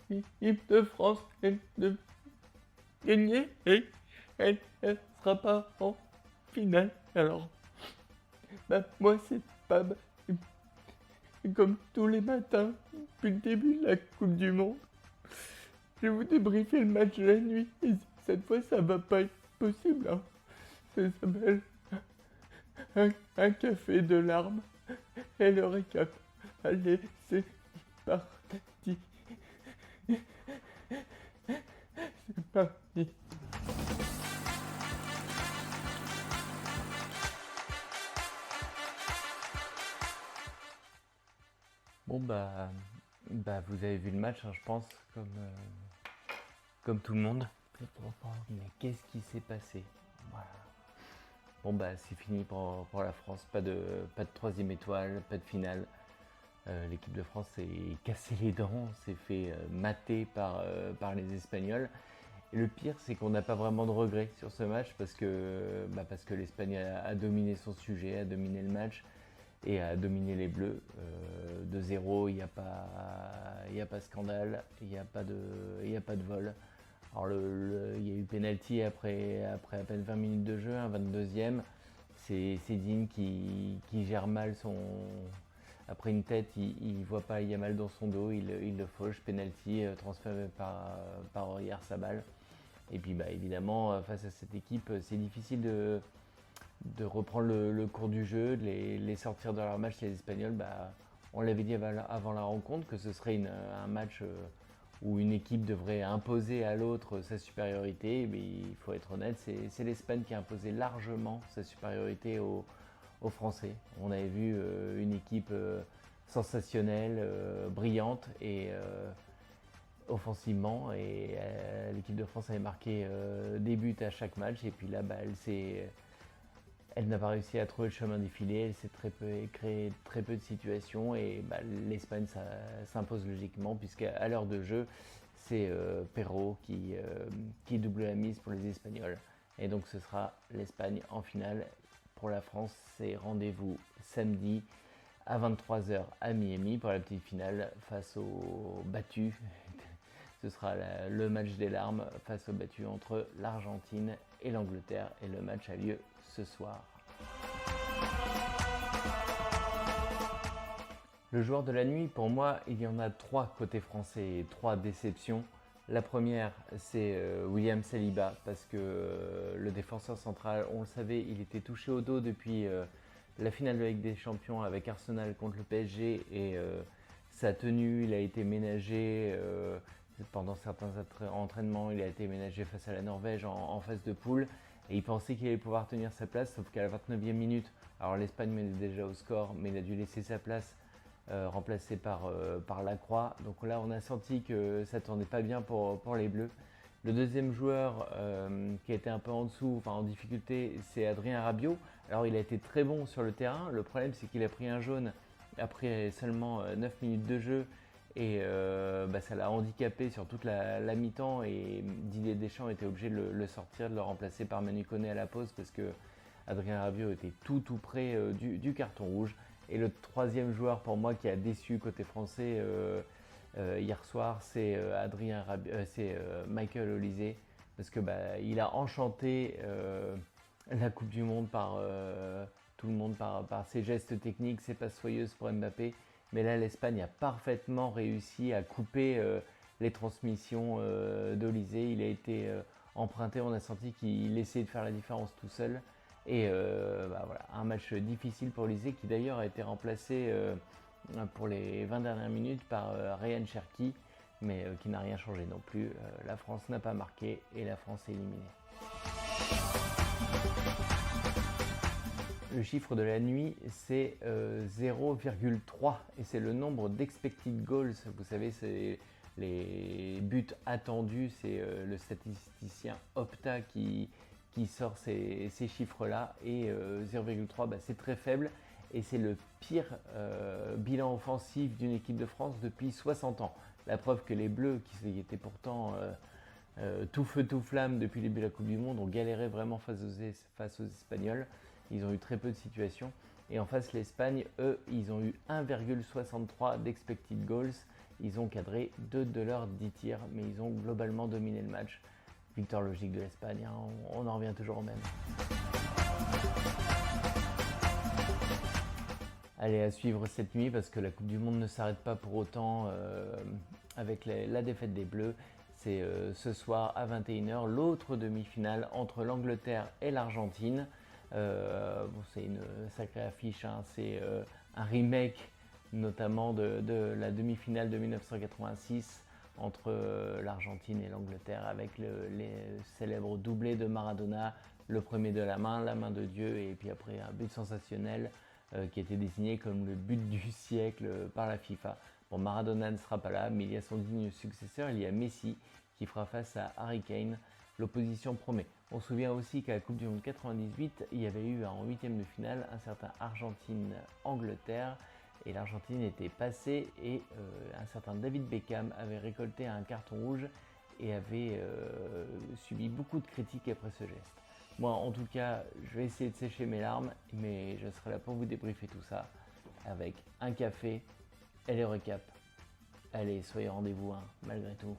L'équipe de France est de gagner et elle sera pas en finale. Alors, moi, c'est pas comme tous les matins depuis le début de la Coupe du Monde. Je vais vous débriefer le match de la nuit. Et cette fois, ça va pas être possible. Hein. Ça s'appelle un café de larmes et le récap. Allez, c'est parti. C'est parti. Bon vous avez vu le match, hein, je pense, comme tout le monde. Mais qu'est-ce qui s'est passé? Voilà. Bon c'est fini pour la France, pas de troisième étoile, pas de finale. L'équipe de France s'est cassé les dents, s'est fait mater par les Espagnols. Et le pire, c'est qu'on n'a pas vraiment de regrets sur ce match parce que l'Espagne a dominé son sujet, a dominé le match et a dominé les Bleus. 2-0, il n'y a pas scandale, il n'y a pas de vol. Alors il y a eu penalty après à peine 20 minutes de jeu, un 22e. C'est Digne qui gère mal son. Après une tête, il voit pas Yamal dans son dos, il le fauche, penalty transféré par Oyarzabal. Et puis évidemment, face à cette équipe, c'est difficile de reprendre le cours du jeu, de les sortir de leur match, les Espagnols. On l'avait dit avant la rencontre que ce serait un match où une équipe devrait imposer à l'autre sa supériorité. Mais il faut être honnête, c'est l'Espagne qui a imposé largement sa supériorité aux Français. On avait vu une équipe sensationnelle, brillante et offensivement, et l'équipe de France avait marqué des buts à chaque match, et puis là elle n'a pas réussi à trouver le chemin défilé, elle s'est créé très peu de situations, et l'Espagne s'impose logiquement, puisqu'à l'heure de jeu c'est Perrault qui double la mise pour les Espagnols, et donc ce sera l'Espagne en finale. Pour la France, c'est rendez-vous samedi à 23h à Miami pour la petite finale face aux battus. Ce sera le match des larmes face aux battus entre l'Argentine et l'Angleterre, et le match a lieu ce soir. Le joueur de la nuit, pour moi, il y en a 3 côté français, 3 déceptions. La première, c'est William Saliba, parce que le défenseur central, on le savait, il était touché au dos depuis la finale de la Ligue des Champions avec Arsenal contre le PSG, et sa tenue, il a été ménagé pendant certains entraînements, il a été ménagé face à la Norvège en phase de poule, et il pensait qu'il allait pouvoir tenir sa place, sauf qu'à la 29e minute, alors l'Espagne menait déjà au score, mais il a dû laisser sa place, remplacé par Lacroix. Donc là, on a senti que ça tournait pas bien pour les Bleus. Le deuxième joueur qui a été un peu en dessous, enfin en difficulté, c'est Adrien Rabiot. Alors il a été très bon sur le terrain. Le problème, c'est qu'il a pris un jaune après seulement 9 minutes de jeu, et ça l'a handicapé sur toute la mi-temps, et Didier Deschamps était obligé de le sortir, de le remplacer par Manu Koné à la pause, parce que Adrien Rabiot était tout près du carton rouge. Et le troisième joueur pour moi qui a déçu côté français hier soir, c'est Michael Olise, parce que il a enchanté la Coupe du Monde par tout le monde par ses gestes techniques, ses passes soyeuses pour Mbappé. Mais là, l'Espagne a parfaitement réussi à couper les transmissions d'Olise. Il a été emprunté, on a senti qu'il essayait de faire la différence tout seul. Et voilà, un match difficile pour Olise, qui d'ailleurs a été remplacé pour les 20 dernières minutes par Ryan Cherki, mais qui n'a rien changé non plus. La France n'a pas marqué et la France est éliminée. Le chiffre de la nuit, c'est 0,3, et c'est le nombre d'expected goals. Vous savez, c'est les buts attendus. C'est le statisticien Opta qui sort ces chiffres-là, et 0,3, c'est très faible, et c'est le pire bilan offensif d'une équipe de France depuis 60 ans. La preuve que les Bleus, qui étaient pourtant tout feu tout flamme depuis le début de la Coupe du Monde, ont galéré vraiment face aux Espagnols. Ils ont eu très peu de situations. Et en face, l'Espagne, eux, ils ont eu 1,63 d'expected goals. Ils ont cadré 2 de leurs 10 tirs, mais ils ont globalement dominé le match. Victoire logique de l'Espagne, hein, on en revient toujours au même. Allez, à suivre cette nuit parce que la Coupe du Monde ne s'arrête pas pour autant avec la défaite des Bleus. C'est ce soir à 21h l'autre demi-finale entre l'Angleterre et l'Argentine. C'est une sacrée affiche, hein. C'est un remake notamment de la demi-finale de 1986 entre l'Argentine et l'Angleterre avec les célèbres doublés de Maradona, le premier de la main de Dieu, et puis après un but sensationnel qui a été désigné comme le but du siècle par la FIFA. Bon, Maradona ne sera pas là, mais il y a son digne successeur, il y a Messi qui fera face à Harry Kane. L'opposition promet. On se souvient aussi qu'à la Coupe du Monde 98, il y avait eu en huitième de finale un certain Argentine-Angleterre, et l'Argentine était passée, et un certain David Beckham avait récolté un carton rouge et avait subi beaucoup de critiques après ce geste. Moi, en tout cas, je vais essayer de sécher mes larmes, mais je serai là pour vous débriefer tout ça avec un café et les recaps. Allez, soyez au rendez-vous, hein, malgré tout.